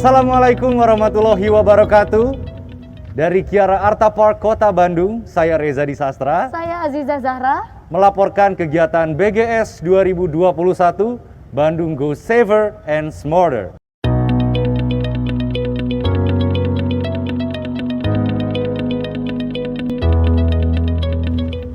Assalamualaikum warahmatullahi wabarakatuh. Dari Kiara Arta Park, Kota Bandung, saya Reza Disastra. Saya Aziza Zahra. Melaporkan kegiatan BGS 2021 Bandung Go Safer and Smarter.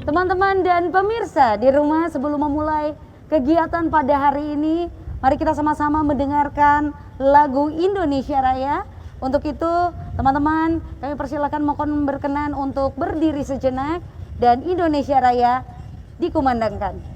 Teman-teman dan pemirsa di rumah, sebelum memulai kegiatan pada hari ini, mari kita sama-sama mendengarkan lagu Indonesia Raya. Untuk itu, teman-teman, kami persilakan mohon berkenan untuk berdiri sejenak dan Indonesia Raya dikumandangkan.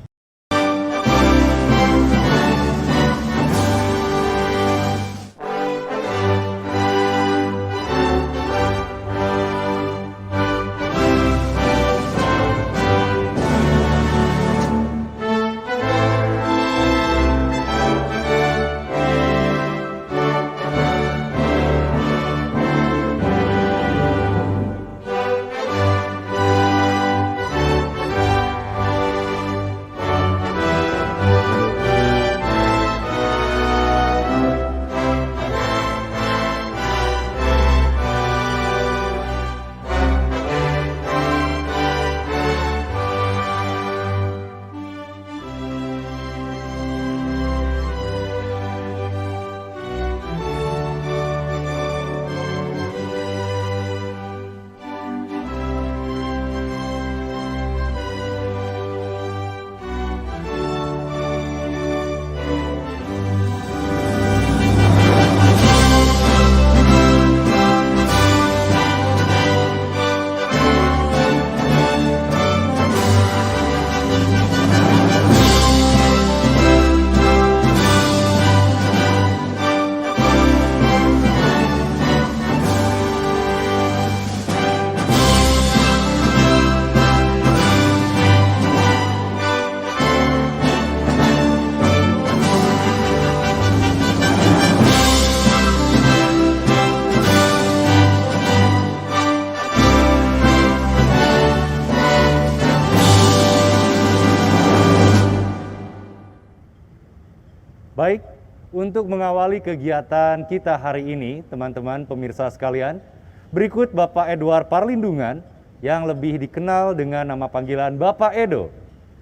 Baik, untuk mengawali kegiatan kita hari ini, teman-teman pemirsa sekalian, berikut Bapak Edward Parlindungan yang lebih dikenal dengan nama panggilan Bapak Edo.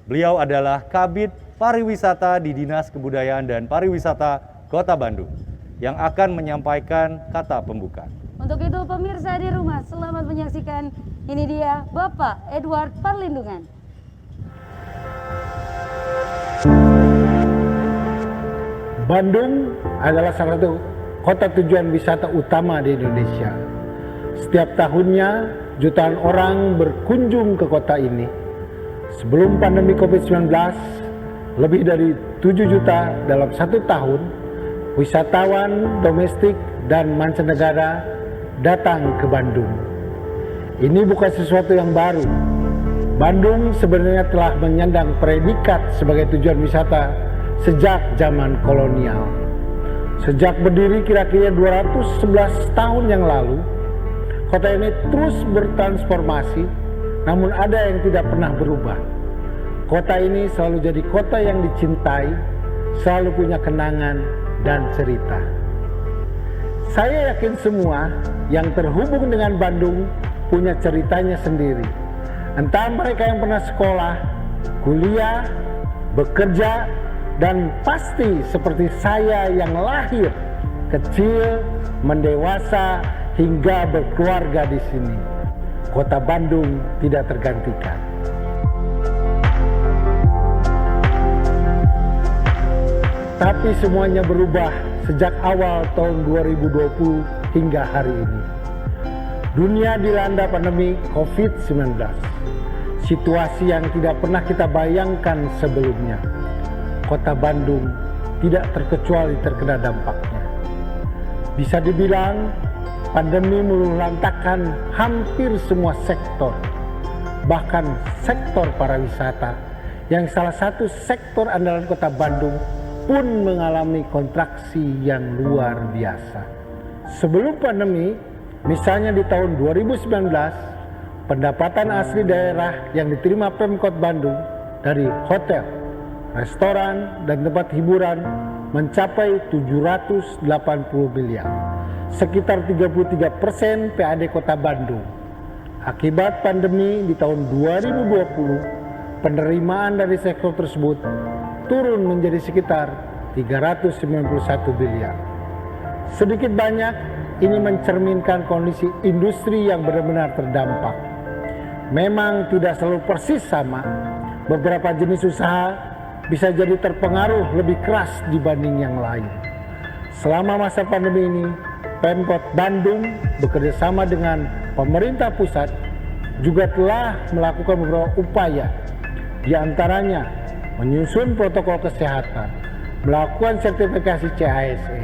Beliau adalah Kabid Pariwisata di Dinas Kebudayaan dan Pariwisata Kota Bandung yang akan menyampaikan kata pembuka. Untuk itu, pemirsa di rumah, selamat menyaksikan. Ini dia Bapak Edward Parlindungan. Bandung adalah salah satu kota tujuan wisata utama di Indonesia. Setiap tahunnya jutaan orang berkunjung ke kota ini. Sebelum pandemi COVID-19, lebih dari 7 juta dalam satu tahun wisatawan domestik dan mancanegara datang ke Bandung. Ini bukan sesuatu yang baru. Bandung sebenarnya telah menyandang predikat sebagai tujuan wisata sejak zaman kolonial. Sejak berdiri kira-kira 211 tahun yang lalu, kota ini terus bertransformasi, namun ada yang tidak pernah berubah. Kota ini selalu jadi kota yang dicintai, selalu punya kenangan dan cerita. Saya yakin semua yang terhubung dengan Bandung punya ceritanya sendiri. Entah mereka yang pernah sekolah, kuliah, bekerja, dan pasti seperti saya yang lahir, kecil, mendewasa, hingga berkeluarga di sini. Kota Bandung tidak tergantikan. Tapi semuanya berubah sejak awal tahun 2020 hingga hari ini. Dunia dilanda pandemi COVID-19. Situasi yang tidak pernah kita bayangkan sebelumnya. Kota Bandung tidak terkecuali terkena dampaknya. Bisa dibilang pandemi meluluhlantakkan hampir semua sektor, bahkan sektor pariwisata yang salah satu sektor andalan Kota Bandung pun mengalami kontraksi yang luar biasa. Sebelum pandemi, misalnya di tahun 2019, pendapatan asli daerah yang diterima Pemkot Bandung dari hotel, restoran, dan tempat hiburan mencapai 780 miliar. sekitar 33% PAD Kota Bandung. Akibat pandemi di tahun 2020, penerimaan dari sektor tersebut turun menjadi sekitar 391 miliar. Sedikit banyak ini mencerminkan kondisi industri yang benar-benar terdampak. Memang tidak selalu persis sama. Beberapa jenis usaha bisa jadi terpengaruh lebih keras dibanding yang lain. Selama masa pandemi ini, Pemkot Bandung bekerjasama dengan pemerintah pusat juga telah melakukan beberapa upaya, di antaranya menyusun protokol kesehatan, melakukan sertifikasi CHSE,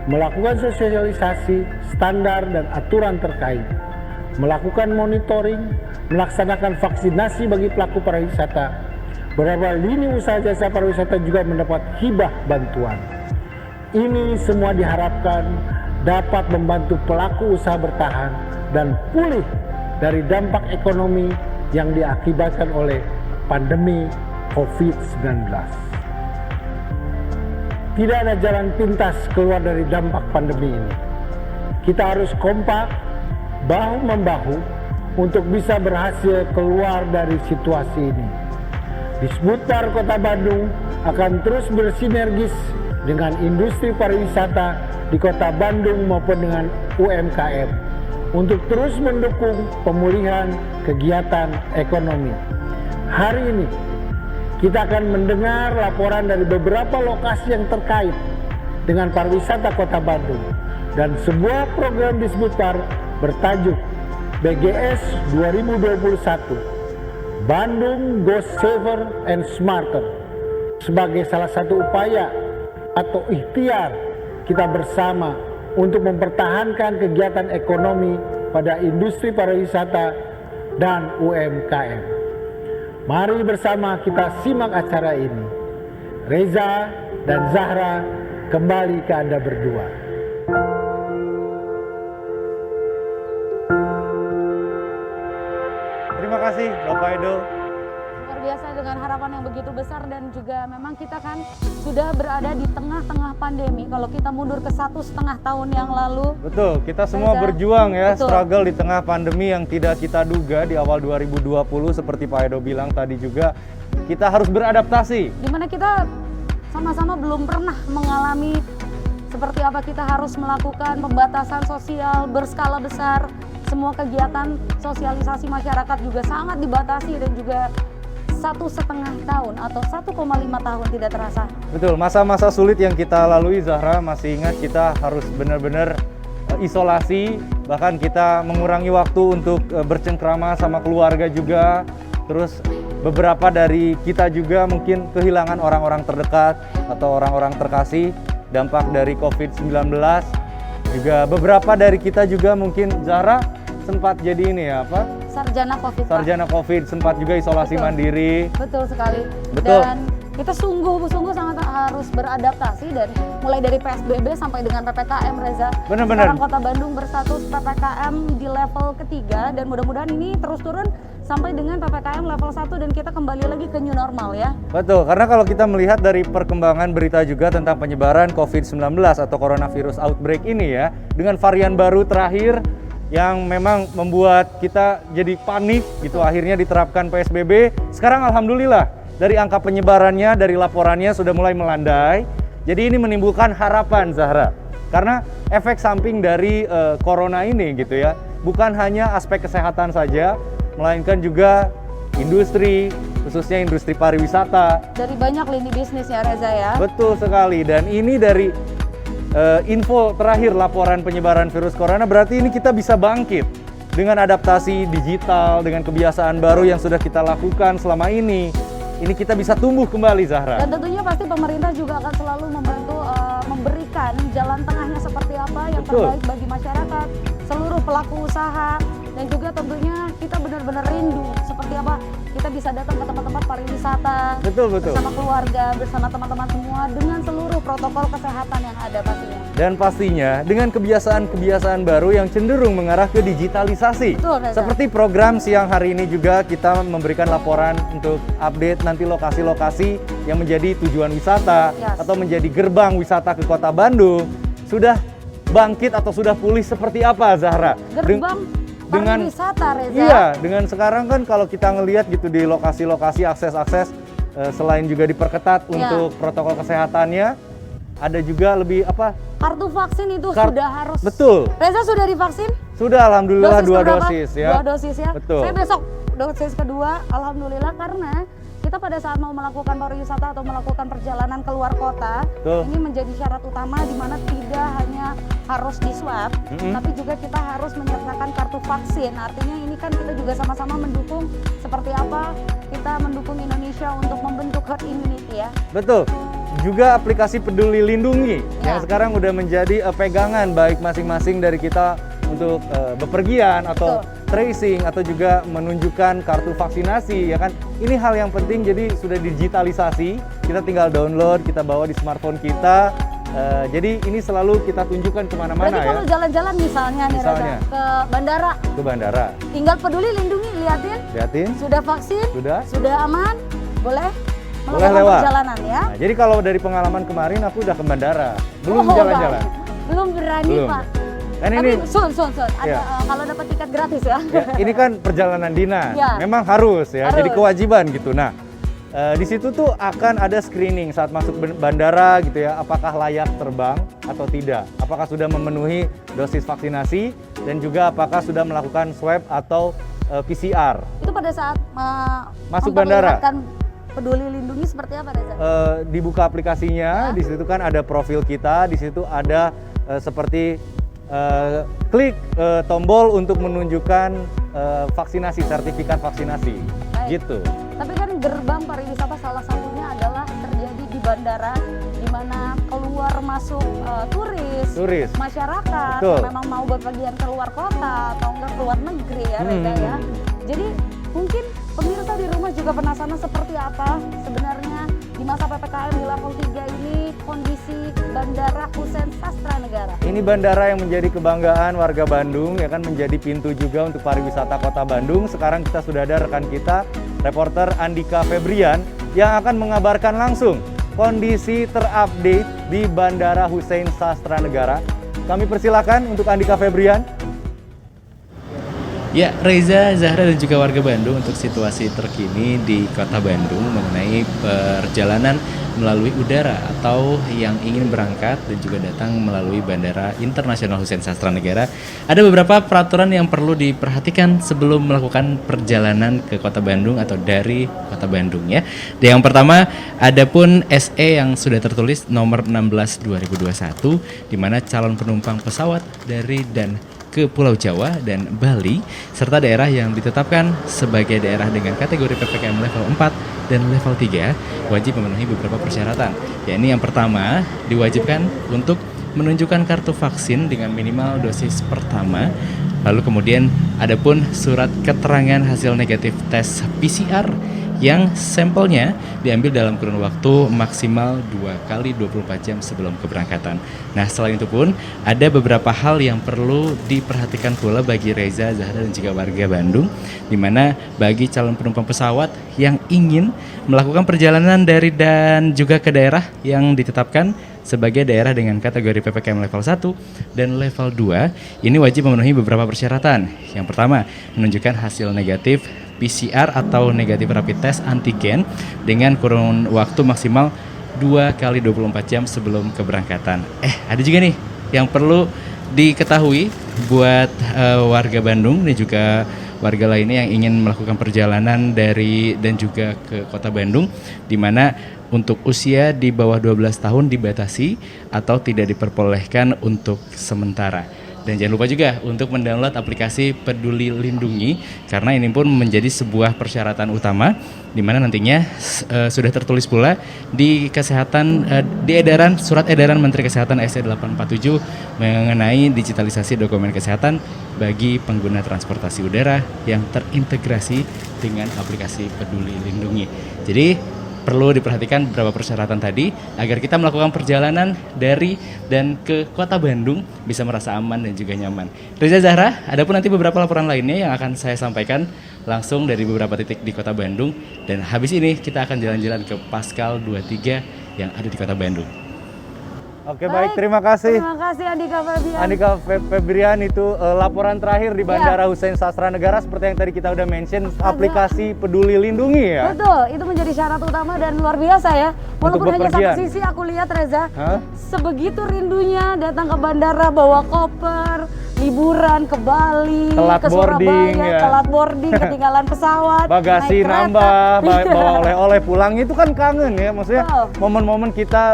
melakukan sosialisasi standar dan aturan terkait, melakukan monitoring, melaksanakan vaksinasi bagi pelaku pariwisata. Beberapa lini usaha jasa pariwisata juga mendapat hibah bantuan. Ini semua diharapkan dapat membantu pelaku usaha bertahan dan pulih dari dampak ekonomi yang diakibatkan oleh pandemi COVID-19. Tidak ada jalan pintas keluar dari dampak pandemi ini. Kita harus kompak, bahu-membahu untuk bisa berhasil keluar dari situasi ini. Disbudpar Kota Bandung akan terus bersinergis dengan industri pariwisata di Kota Bandung maupun dengan UMKM untuk terus mendukung pemulihan kegiatan ekonomi. Hari ini kita akan mendengar laporan dari beberapa lokasi yang terkait dengan pariwisata Kota Bandung dan sebuah program Disbudpar bertajuk BGS 2021 Bandung Goes Safer and Smarter sebagai salah satu upaya atau ikhtiar kita bersama untuk mempertahankan kegiatan ekonomi pada industri pariwisata dan UMKM. Mari bersama kita simak acara ini. Reza dan Zahra kembali ke Anda berdua. Terima kasih Bapak Edo. Luar biasa dengan harapan yang begitu besar dan juga memang kita kan sudah berada di tengah-tengah pandemi. Kalau kita mundur ke 1,5 tahun yang lalu. Betul, kita semua Reza, berjuang ya, betul. struggle di tengah pandemi yang tidak kita duga di awal 2020 seperti Pak Edo bilang tadi juga. Kita harus beradaptasi. Dimana kita sama-sama belum pernah mengalami seperti apa kita harus melakukan pembatasan sosial berskala besar. Semua kegiatan sosialisasi masyarakat juga sangat dibatasi dan juga 1,5 tahun atau 1,5 tahun tidak terasa. Betul, masa-masa sulit yang kita lalui Zahra, masih ingat kita harus benar-benar isolasi, bahkan kita mengurangi waktu untuk bercengkrama sama keluarga juga. Terus beberapa dari kita juga mungkin kehilangan orang-orang terdekat atau orang-orang terkasih dampak dari COVID-19. Juga beberapa dari kita juga mungkin Zahra sempat jadi ini ya apa? Sarjana COVID. Sarjana COVID, sempat juga isolasi Betul. mandiri. Betul sekali. Betul. Dan kita sungguh-sungguh sangat harus beradaptasi dan mulai dari PSBB sampai dengan PPKM, Reza. Benar-benar. Sekarang Kota Bandung berstatus PPKM di level ketiga dan mudah-mudahan ini terus turun sampai dengan PPKM level 1 dan kita kembali lagi ke new normal ya. Betul, karena kalau kita melihat dari perkembangan berita juga tentang penyebaran COVID-19 atau coronavirus outbreak ini ya, dengan varian baru terakhir yang memang membuat kita jadi panik gitu, akhirnya diterapkan PSBB. Sekarang alhamdulillah dari angka penyebarannya, dari laporannya sudah mulai melandai. Jadi ini menimbulkan harapan Zahra. Karena efek samping dari corona ini gitu ya, bukan hanya aspek kesehatan saja, melainkan juga industri, khususnya industri pariwisata. Dari banyak lini bisnis ya Reza ya. Betul sekali, dan ini dari info terakhir laporan penyebaran virus corona, berarti ini kita bisa bangkit dengan adaptasi digital, dengan kebiasaan baru yang sudah kita lakukan selama ini. Ini kita bisa tumbuh kembali Zahra. Dan tentunya pasti pemerintah juga akan selalu membantu memberikan jalan tengahnya seperti apa yang Betul. terbaik bagi masyarakat, seluruh pelaku usaha, dan juga tentunya kita benar-benar rindu seperti apa kita bisa datang ke tempat-tempat pariwisata Betul. bersama keluarga, bersama teman-teman semua dengan seluruh protokol kesehatan yang ada pastinya. Dan pastinya dengan kebiasaan-kebiasaan baru yang cenderung mengarah ke digitalisasi. Betul, Reza. Seperti program siang hari ini juga kita memberikan laporan untuk update nanti lokasi-lokasi yang menjadi tujuan wisata Yes. atau menjadi gerbang wisata ke Kota Bandung sudah bangkit atau sudah pulih seperti apa, Zahra? Gerbang dengan pariwisata, Reza. Iya, dengan sekarang kan kalau kita ngelihat gitu di lokasi-lokasi akses-akses selain juga diperketat untuk protokol kesehatannya, ada juga lebih apa? Kartu vaksin itu sudah harus. Betul. Reza sudah divaksin? Sudah, alhamdulillah Dosis 2 keberapa? dosis ya. 2 dosis ya. Betul. Saya besok dosis kedua, alhamdulillah, karena kita pada saat mau melakukan pariwisata atau melakukan perjalanan keluar kota, ini menjadi syarat utama di mana tidak hanya harus di swab, tapi juga kita harus menyertakan kartu vaksin. Artinya ini kan kita juga sama-sama mendukung seperti apa kita mendukung Indonesia untuk membentuk herd immunity ya. Betul. Juga aplikasi Peduli Lindungi yang sekarang udah menjadi pegangan baik masing-masing dari kita untuk bepergian atau tracing atau juga menunjukkan kartu vaksinasi ya kan. Ini hal yang penting, jadi sudah digitalisasi, kita tinggal download, kita bawa di smartphone kita. Jadi ini selalu kita tunjukkan kemana-mana ya. Berarti kalau jalan-jalan misalnya nih Reza, ke bandara. Ke bandara. Tinggal Peduli Lindungi, liatin. Sudah vaksin? Sudah aman? Boleh lewat perjalanan ya. Nah, jadi kalau dari pengalaman kemarin aku udah ke bandara, belum jalan-jalan. Belum berani Pak. Kan tapi ini sun. Ada kalau dapat tiket gratis ya. Ini kan perjalanan dinas, memang harus ya. Jadi kewajiban gitu. Nah, di situ tuh akan ada screening saat masuk bandara gitu ya. Apakah layak terbang atau tidak? Apakah sudah memenuhi dosis vaksinasi dan juga apakah sudah melakukan swab atau PCR? Itu pada saat masuk bandara. Peduli Lindungi seperti apa, Reza? Dibuka aplikasinya, di situ kan ada profil kita, di situ ada seperti klik tombol untuk menunjukkan vaksinasi, sertifikat vaksinasi. Baik. Gitu. Tapi kan gerbang pariwisata salah satunya adalah terjadi di bandara, di mana keluar masuk turis, masyarakat yang memang mau berpergian keluar kota atau enggak keluar negeri ya, Reza ya. Jadi mungkin pemirsa di rumah juga penasaran seperti apa sebenarnya di masa PPKM di level 3 ini kondisi Bandara Hussein Sastranegara. Ini bandara yang menjadi kebanggaan warga Bandung ya kan, menjadi pintu juga untuk pariwisata Kota Bandung. Sekarang kita sudah ada rekan kita, reporter Andika Febrian yang akan mengabarkan langsung kondisi terupdate di Bandara Hussein Sastranegara. Kami persilakan untuk Andika Febrian. Ya, Reza, Zahra dan juga warga Bandung untuk situasi terkini di Kota Bandung mengenai perjalanan melalui udara atau yang ingin berangkat dan juga datang melalui Bandara Internasional Hussein Sastranegara. Ada beberapa peraturan yang perlu diperhatikan sebelum melakukan perjalanan ke Kota Bandung atau dari Kota Bandung ya. Yang pertama, ada pun SE yang sudah tertulis nomor 16/2021 di mana calon penumpang pesawat dari dan ke Pulau Jawa dan Bali serta daerah yang ditetapkan sebagai daerah dengan kategori PPKM level 4 dan level 3 wajib memenuhi beberapa persyaratan. Yakni yang pertama, diwajibkan untuk menunjukkan kartu vaksin dengan minimal dosis pertama. Lalu kemudian ada pun surat keterangan hasil negatif tes PCR yang sampelnya diambil dalam kurun waktu maksimal 2 kali 24 jam sebelum keberangkatan. Nah, selain itu pun ada beberapa hal yang perlu diperhatikan pula bagi Reza, Zahra dan juga warga Bandung, di mana bagi calon penumpang pesawat yang ingin melakukan perjalanan dari dan juga ke daerah yang ditetapkan sebagai daerah dengan kategori PPKM level 1 dan level 2, ini wajib memenuhi beberapa persyaratan. Yang pertama, menunjukkan hasil negatif PCR atau negatif rapid test antigen dengan kurun waktu maksimal 2 kali 24 jam sebelum keberangkatan. Ada juga nih yang perlu diketahui buat warga Bandung dan juga warga lainnya yang ingin melakukan perjalanan dari dan juga ke Kota Bandung, di mana untuk usia di bawah 12 tahun dibatasi atau tidak diperbolehkan untuk sementara. Dan jangan lupa juga untuk mendownload aplikasi Peduli Lindungi karena ini pun menjadi sebuah persyaratan utama di mana nantinya sudah tertulis pula di surat edaran Menteri Kesehatan SE 847 mengenai digitalisasi dokumen kesehatan bagi pengguna transportasi udara yang terintegrasi dengan aplikasi Peduli Lindungi. Jadi perlu diperhatikan beberapa persyaratan tadi agar kita melakukan perjalanan dari dan ke Kota Bandung bisa merasa aman dan juga nyaman. Reza, Zahra, ada pun nanti beberapa laporan lainnya yang akan saya sampaikan langsung dari beberapa titik di Kota Bandung, dan habis ini kita akan jalan-jalan ke Paskal 23 yang ada di Kota Bandung. Oke, baik, terima kasih. Terima kasih Andika Febrian. Andika Febrian itu laporan terakhir di Iya. Bandara Hussein Sastra Negara seperti yang tadi kita udah mention aplikasi Peduli Lindungi ya. Betul, itu menjadi syarat utama dan luar biasa ya. Walaupun hanya satu bepergian. sisi aku lihat Reza, Hah? sebegitu rindunya datang ke bandara bawa koper, liburan ke Bali, Telat ke boarding, Surabaya, ya. telat boarding, ketinggalan pesawat, Bagasi naik kereta. nambah, Iya. bawa oleh-oleh pulang itu kan kangen ya. Maksudnya Betul. momen-momen kita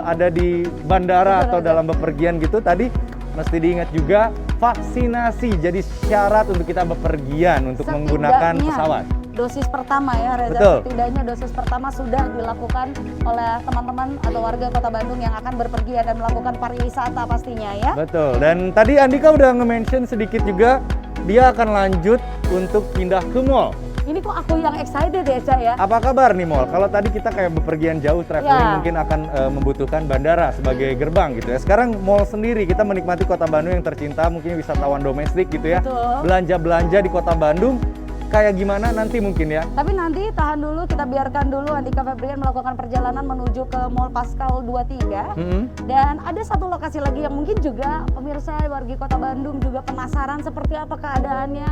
ada di bandara atau dalam bepergian gitu tadi mesti diingat juga vaksinasi jadi syarat untuk kita bepergian untuk menggunakan Setidaknya pesawat. dosis pertama ya Reza, Betul. setidaknya dosis pertama sudah dilakukan oleh teman-teman atau warga Kota Bandung yang akan berpergian dan melakukan pariwisata pastinya ya. Betul. Dan tadi Andika udah nge-mention sedikit juga dia akan lanjut untuk pindah ke mall. Ini kok aku yang excited ya Ca ya. Apa kabar nih mall? Kalau tadi kita kayak bepergian jauh traveling Ya. mungkin akan membutuhkan bandara sebagai gerbang gitu ya. Sekarang mall sendiri kita menikmati Kota Bandung yang tercinta, mungkin wisatawan domestik gitu ya. Betul. Belanja-belanja di Kota Bandung kayak gimana nanti mungkin ya. Tapi nanti tahan dulu, kita biarkan dulu Andika Febrian melakukan perjalanan menuju ke Mall Pascal 23. Dan ada satu lokasi lagi yang mungkin juga pemirsa wargi Kota Bandung juga penasaran seperti apa keadaannya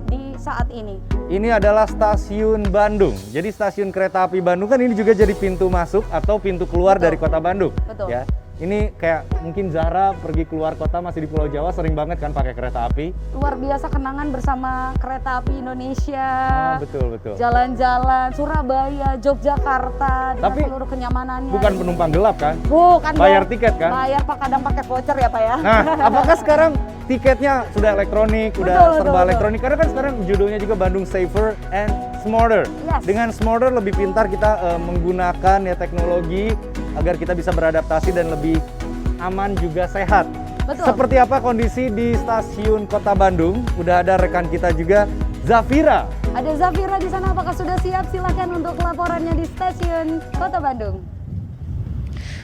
di saat ini. Ini adalah stasiun Bandung. Jadi stasiun kereta api Bandung kan ini juga jadi pintu masuk atau pintu keluar Betul. dari Kota Bandung. Betul. Ya. Ini kayak mungkin Zahra pergi keluar kota masih di Pulau Jawa sering banget kan pakai kereta api. Luar biasa kenangan bersama kereta api Indonesia. Betul. Jalan-jalan Surabaya, Yogyakarta dengan Tapi seluruh kenyamanannya. Bukan penumpang gelap kan? Bukan Bayar dong. tiket kan? Bayar Pak, kadang pakai voucher ya Pak ya. Nah, apakah sekarang tiketnya sudah elektronik, udah Betul, serba betul. elektronik? Karena kan sekarang judulnya juga Bandung Safer and Smarter. Yes. Dengan smarter lebih pintar kita menggunakan ya teknologi agar kita bisa beradaptasi dan lebih aman juga sehat. Betul. Seperti apa kondisi di stasiun Kota Bandung? Udah ada rekan kita juga, Zafira. Ada Zafira di sana, apakah sudah siap? Silahkan untuk laporannya di stasiun Kota Bandung.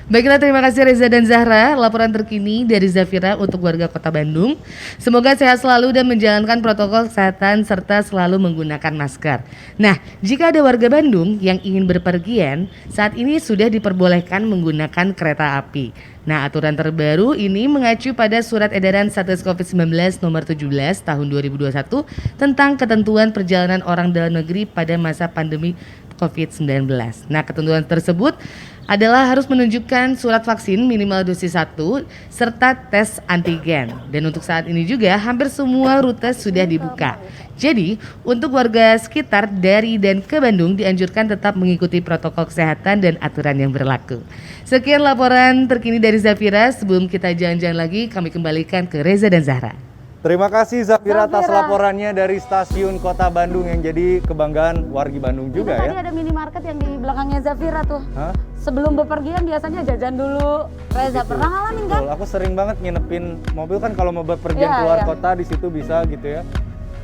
Baiklah, terima kasih Reza dan Zahra, laporan terkini dari Zafira untuk warga Kota Bandung. Semoga sehat selalu dan menjalankan protokol kesehatan serta selalu menggunakan masker. Nah, jika ada warga Bandung yang ingin berpergian, saat ini sudah diperbolehkan menggunakan kereta api. Nah, aturan terbaru ini mengacu pada Surat Edaran Satgas COVID-19 nomor 17 tahun 2021 tentang ketentuan perjalanan orang dalam negeri pada masa pandemi COVID-19. Nah, ketentuan tersebut adalah harus menunjukkan surat vaksin minimal dosis 1 serta tes antigen. Dan untuk saat ini juga hampir semua rute sudah dibuka. Jadi, untuk warga sekitar dari dan ke Bandung dianjurkan tetap mengikuti protokol kesehatan dan aturan yang berlaku. Sekian laporan terkini dari Zafira. Sebelum kita jalan-jalan lagi, kami kembalikan ke Reza dan Zahra. Terima kasih Zafira atas Zafira. laporannya dari stasiun Kota Bandung yang jadi kebanggaan wargi Bandung juga Itu ya. tadi ada minimarket yang di belakangnya Zafira tuh. Hah? Sebelum bepergian biasanya jajan dulu. Reza pernah ngalamin kan? Betul, aku sering banget nginepin mobil kan kalau mau bepergian Iya, keluar iya. kota di situ bisa gitu ya.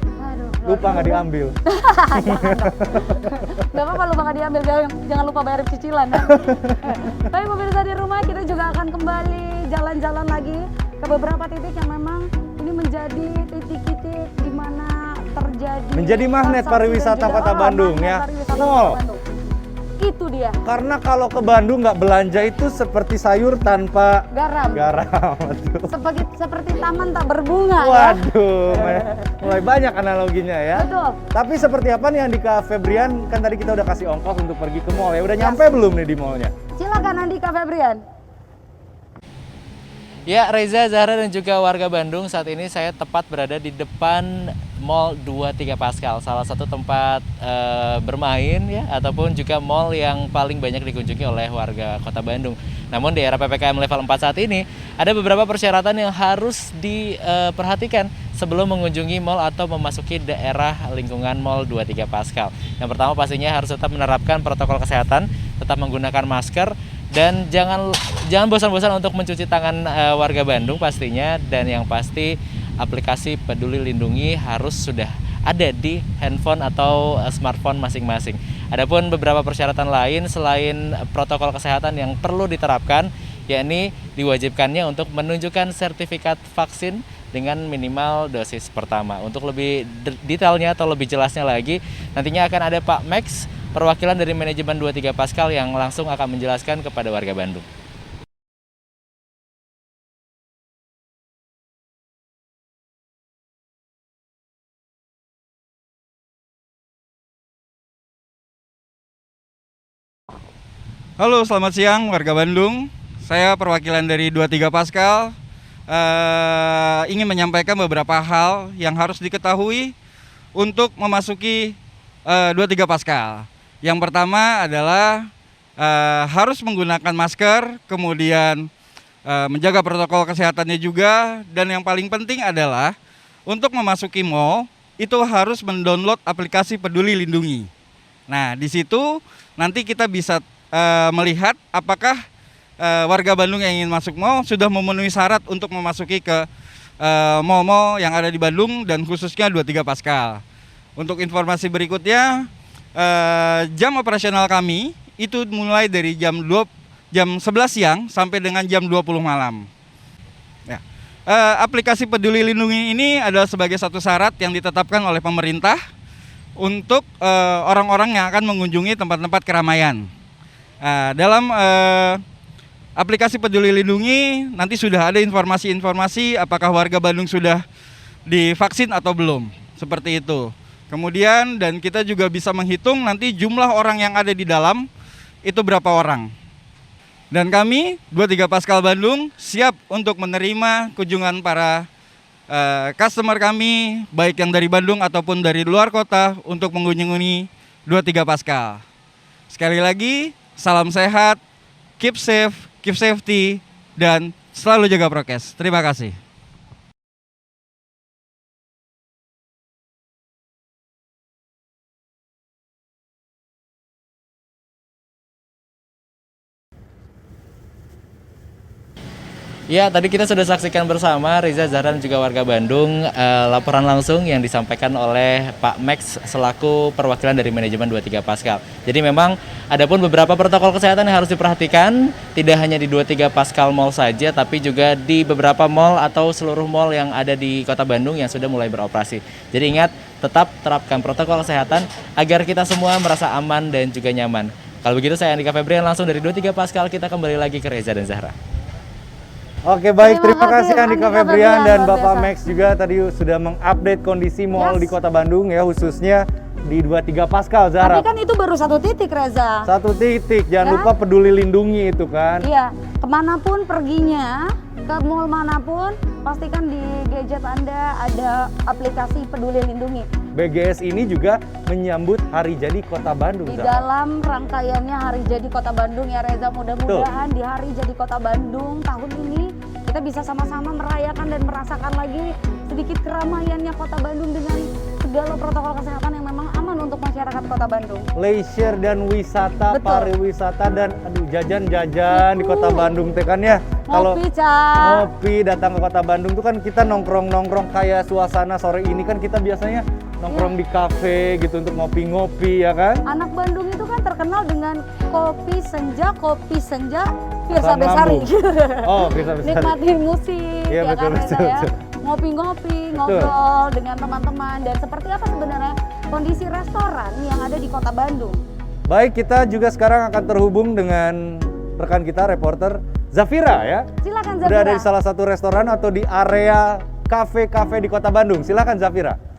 Aduh, Lupa nggak diambil. Gak apa-apa lupa nggak diambil, jangan lupa bayar cicilan. Tapi pemirsa di rumah, kita juga akan kembali jalan-jalan lagi ke beberapa titik yang memang ini menjadi titik-titik di mana terjadi Menjadi magnet transaksi pariwisata dan juga- Kota Bandung, magnet ya. pariwisata Mall. Kota Bandung. Itu dia, Karena kalau ke Bandung nggak belanja itu seperti sayur tanpa garam. garam. Betul. Seperti taman tak berbunga ya. Waduh, mulai banyak analoginya ya. Betul. Tapi seperti apa nih Andika Febrian? Kan tadi kita udah kasih ongkos untuk pergi ke mall ya. Udah nyampe belum nih di mallnya? Silakan Andika Febrian. Ya, Reza, Zahra dan juga warga Bandung, saat ini saya tepat berada di depan Mall 23 Pascal, salah satu tempat bermain ya, ataupun juga mall yang paling banyak dikunjungi oleh warga Kota Bandung. Namun di era PPKM level 4 saat ini, ada beberapa persyaratan yang harus diperhatikan sebelum mengunjungi mall atau memasuki daerah lingkungan Mall 23 Pascal. Yang pertama pastinya harus tetap menerapkan protokol kesehatan, tetap menggunakan masker, dan jangan bosan-bosan untuk mencuci tangan warga Bandung pastinya. Dan yang pasti aplikasi Peduli Lindungi harus sudah ada di handphone atau smartphone masing-masing. Adapun beberapa persyaratan lain selain protokol kesehatan yang perlu diterapkan, yakni diwajibkannya untuk menunjukkan sertifikat vaksin dengan minimal dosis pertama. Untuk lebih detailnya atau lebih jelasnya lagi, nantinya akan ada Pak Max, perwakilan dari manajemen 23 Pascal yang langsung akan menjelaskan kepada warga Bandung. Halo, selamat siang warga Bandung. Saya perwakilan dari 23 Pascal. Ingin menyampaikan beberapa hal yang harus diketahui untuk memasuki 23 Pascal. Yang pertama adalah harus menggunakan masker, kemudian menjaga protokol kesehatannya juga, dan yang paling penting adalah untuk memasuki mall itu harus mendownload aplikasi Peduli Lindungi. Nah, di situ nanti kita bisa melihat apakah warga Bandung yang ingin masuk mall sudah memenuhi syarat untuk memasuki ke mall-mall yang ada di Bandung dan khususnya 23 Pascal. Untuk informasi berikutnya, jam operasional kami itu mulai dari jam 11 siang sampai dengan jam 20 malam. Ya. Aplikasi Peduli Lindungi ini adalah sebagai satu syarat yang ditetapkan oleh pemerintah untuk orang-orang yang akan mengunjungi tempat-tempat keramaian. Dalam aplikasi Peduli Lindungi nanti sudah ada informasi-informasi apakah warga Bandung sudah divaksin atau belum, seperti itu. Kemudian dan kita juga bisa menghitung nanti jumlah orang yang ada di dalam itu berapa orang. Dan kami 23 Pascal Bandung siap untuk menerima kunjungan para customer kami baik yang dari Bandung ataupun dari luar kota untuk mengunjungi 23 Pascal. Sekali lagi, salam sehat, keep safe, keep safety, dan selalu jaga prokes. Terima kasih. Ya, tadi kita sudah saksikan bersama Reza, Zahra dan juga warga Bandung laporan langsung yang disampaikan oleh Pak Max selaku perwakilan dari manajemen 23 Pascal. Jadi memang ada pun beberapa protokol kesehatan yang harus diperhatikan, tidak hanya di 23 Pascal Mall saja, tapi juga di beberapa mall atau seluruh mall yang ada di Kota Bandung yang sudah mulai beroperasi. Jadi ingat, tetap terapkan protokol kesehatan agar kita semua merasa aman dan juga nyaman. Kalau begitu saya Andika Febrian langsung dari 23 Pascal, kita kembali lagi ke Reza dan Zahra. Oke, baik, terima kasih kasih, Andika Andika Febrian dan Febrian, luar Bapak biasa. Max juga tadi sudah mengupdate kondisi mall Yes. di Kota Bandung ya, khususnya di 23 Pascal, Zahra. Tapi kan itu baru satu titik, Reza. Satu titik, jangan Ya. lupa Peduli Lindungi itu kan. Iya, kemanapun perginya, ke mall manapun, pastikan di gadget Anda ada aplikasi Peduli Lindungi. BGS ini juga menyambut Hari Jadi Kota Bandung, Di Zahra. dalam rangkaiannya Hari Jadi Kota Bandung ya Reza, mudah-mudahan di Hari Jadi Kota Bandung tahun ini kita bisa sama-sama merayakan dan merasakan lagi sedikit keramaiannya Kota Bandung dengan segala protokol kesehatan yang memang aman untuk masyarakat Kota Bandung. Leisure dan wisata, Betul. pariwisata dan jajan-jajan di Kota Bandung teh kan ya. Kalau Ngopi, Cak. ngopi datang ke Kota Bandung tuh kan kita nongkrong-nongkrong kayak suasana sore ini kan kita biasanya nongkrong di kafe gitu untuk ngopi-ngopi ya kan. Anak Bandung itu kan terkenal dengan kopi senja Firsa Asam Besari. lambung. Oh, Firsa Besari. Nikmatin musik, Iya, ya betul, kan Reza betul, ya. betul. Ngopi-ngopi, ngobrol dengan teman-teman. Dan seperti apa sebenarnya kondisi restoran yang ada di Kota Bandung? Baik, kita juga sekarang akan terhubung dengan rekan kita reporter Zafira ya. Silakan Udah ada Zafira. di salah satu restoran atau di area kafe-kafe di Kota Bandung. Silakan Zafira.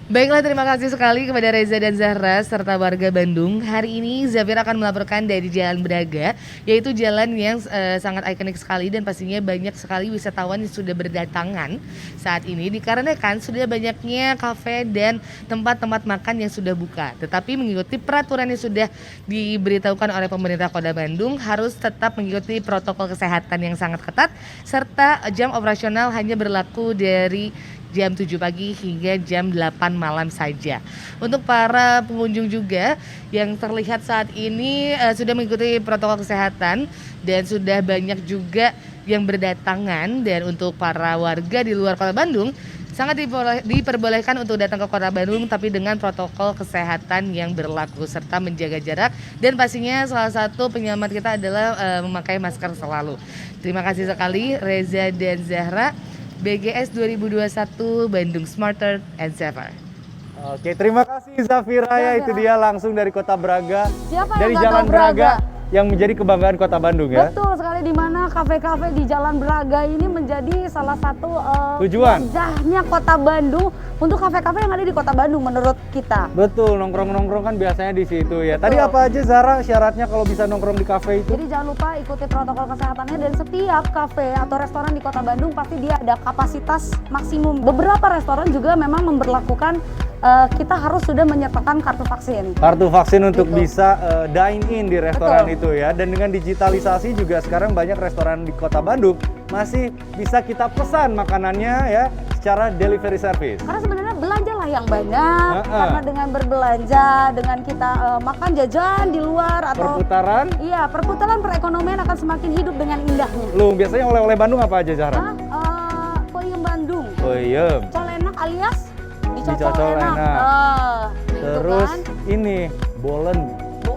Baiklah, terima kasih sekali kepada Reza dan Zahra serta warga Bandung. Hari ini Zafira akan melaporkan dari Jalan Braga, yaitu jalan yang sangat ikonik sekali dan pastinya banyak sekali wisatawan yang sudah berdatangan saat ini dikarenakan sudah banyaknya kafe dan tempat-tempat makan yang sudah buka. Tetapi mengikuti peraturan yang sudah diberitahukan oleh pemerintah Kota Bandung harus tetap mengikuti protokol kesehatan yang sangat ketat serta jam operasional hanya berlaku dari jam 7 pagi hingga jam 8 malam saja. Untuk para pengunjung juga yang terlihat saat ini sudah mengikuti protokol kesehatan dan sudah banyak juga yang berdatangan, dan untuk para warga di luar Kota Bandung sangat diperbolehkan untuk datang ke Kota Bandung tapi dengan protokol kesehatan yang berlaku serta menjaga jarak, dan pastinya salah satu penyelamat kita adalah memakai masker selalu. Terima kasih sekali Reza dan Zahra. BGS 2021 Bandung Smarter and Safer. Oke, terima kasih Zafira ya, itu dia langsung dari Kota Braga. Siapa dari yang nggak Jalan tahu Braga? yang menjadi kebanggaan Kota Bandung ya. Betul sekali, di mana kafe-kafe di Jalan Braga ini menjadi salah satu Tujuan. wajahnya Kota Bandung untuk kafe-kafe yang ada di Kota Bandung menurut kita. Betul, nongkrong-nongkrong kan biasanya di situ ya. Betul. Tadi apa aja Zara syaratnya kalau bisa nongkrong di kafe itu? Jadi jangan lupa ikuti protokol kesehatannya, dan setiap kafe atau restoran di Kota Bandung pasti dia ada kapasitas maksimum. Beberapa restoran juga memang memberlakukan kita harus sudah menyertakan kartu vaksin. Kartu vaksin untuk Gitu. bisa dine in di restoran Betul. itu ya. Dan dengan digitalisasi juga sekarang banyak restoran di Kota Bandung masih bisa kita pesan makanannya ya secara delivery service. Karena sebenarnya belanjalah yang banyak, Heeh. karena dengan berbelanja, dengan kita makan jajan di luar atau Perputaran. iya, perputaran perekonomian akan semakin hidup dengan indahnya. Lu biasanya oleh-oleh Bandung apa aja Zara? Peyem Bandung, Oh iya. colenak alias dicocol Dicocol enak. enak. Gitu Terus kan. ini bolen.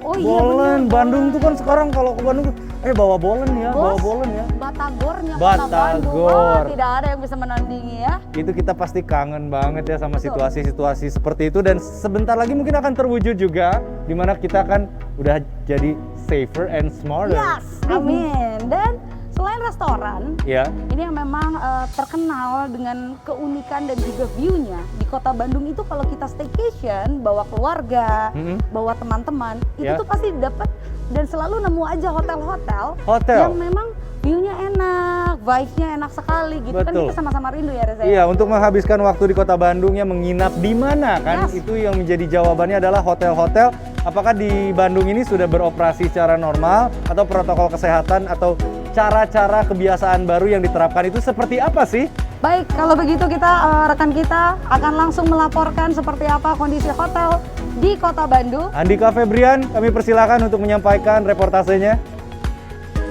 Oh iya Bolen, bener, Bandung bolen. tuh kan sekarang kalau ke Bandung bawa bolen ya, bawa Bos, bolen ya. Batagornya Kota Bandung. Batagor. Wah, tidak ada yang bisa menandingi ya. Itu kita pasti kangen banget ya sama Betul. situasi-situasi seperti itu, dan sebentar lagi mungkin akan terwujud juga di mana kita kan udah jadi safer and smarter. Yes, amin. Dan selain restoran, Ya. ini yang memang terkenal dengan keunikan dan juga view-nya di Kota Bandung itu, kalau kita staycation, bawa keluarga, Mm-mm. bawa teman-teman, itu Ya. tuh pasti dapat dan selalu nemu aja hotel-hotel Hotel. yang memang view-nya enak, vibe-nya enak sekali gitu. Kan Betul. kita sama-sama rindu ya Reza. Iya, untuk menghabiskan waktu di Kota Bandung ya, menginap di mana kan? Yes. Itu yang menjadi jawabannya adalah hotel-hotel. Apakah di Bandung ini sudah beroperasi secara normal atau protokol kesehatan atau cara-cara kebiasaan baru yang diterapkan itu seperti apa sih? Baik, kalau begitu kita rekan kita akan langsung melaporkan seperti apa kondisi hotel di Kota Bandung. Andika Febrian, kami persilakan untuk menyampaikan reportasenya.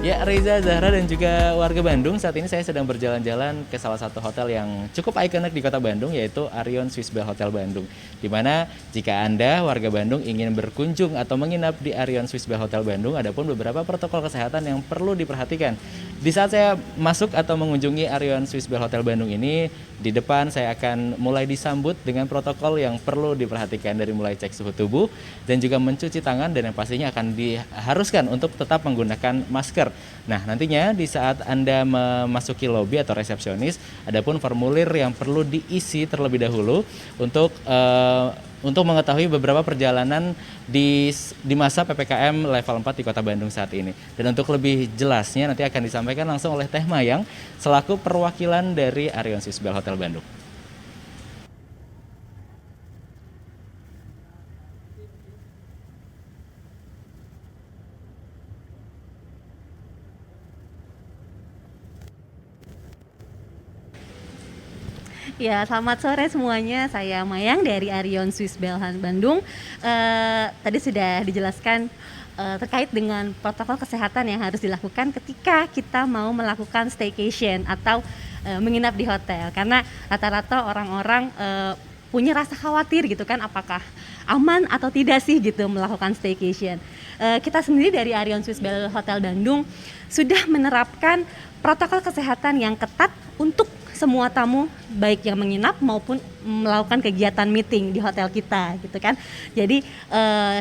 Ya, Reza, Zahra, dan juga warga Bandung, saat ini saya sedang berjalan-jalan ke salah satu hotel yang cukup ikonik di Kota Bandung, yaitu Arion Swiss Bell Hotel Bandung. Di mana jika Anda, warga Bandung, ingin berkunjung atau menginap di Arion Swiss Bell Hotel Bandung, ada pun beberapa protokol kesehatan yang perlu diperhatikan. Di saat saya masuk atau mengunjungi Arion Swiss Bell Hotel Bandung ini, di depan saya akan mulai disambut dengan protokol yang perlu diperhatikan, dari mulai cek suhu tubuh dan juga mencuci tangan, dan yang pastinya akan diharuskan untuk tetap menggunakan masker. Nah, nantinya di saat Anda memasuki lobi atau resepsionis, ada pun formulir yang perlu diisi terlebih dahulu untuk mengetahui beberapa perjalanan di masa PPKM level 4 di Kota Bandung saat ini. Dan untuk lebih jelasnya nanti akan disampaikan langsung oleh Teh Mayang selaku perwakilan dari Arion Swiss Bell Hotel Bandung. Ya, selamat sore semuanya. Saya Mayang dari Arion Swiss Bell Bandung. Tadi sudah dijelaskan terkait dengan protokol kesehatan yang harus dilakukan ketika kita mau melakukan staycation atau menginap di hotel. Karena rata-rata orang-orang punya rasa khawatir gitu kan, apakah aman atau tidak sih gitu melakukan staycation. Kita sendiri dari Arion Swiss Bell Hotel Bandung sudah menerapkan protokol kesehatan yang ketat untuk semua tamu, baik yang menginap maupun melakukan kegiatan meeting di hotel kita gitu kan. Jadi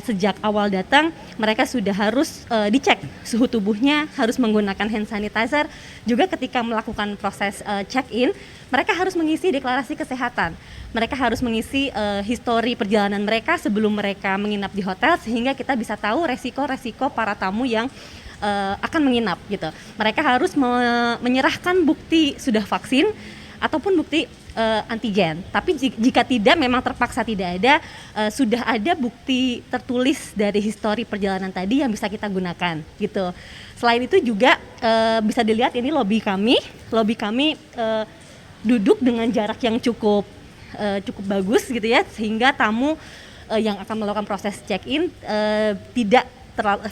sejak awal datang mereka sudah harus dicek suhu tubuhnya, harus menggunakan hand sanitizer. Juga ketika melakukan proses check-in, mereka harus mengisi deklarasi kesehatan. Mereka harus mengisi histori perjalanan mereka sebelum mereka menginap di hotel, sehingga kita bisa tahu resiko-resiko para tamu yang akan menginap gitu. Mereka harus menyerahkan bukti sudah vaksin ataupun bukti antigen. Tapi jika tidak, memang terpaksa tidak ada, sudah ada bukti tertulis dari histori perjalanan tadi yang bisa kita gunakan gitu. Selain itu juga bisa dilihat ini lobi kami duduk dengan jarak yang cukup bagus gitu ya, sehingga tamu yang akan melakukan proses check-in tidak terlalu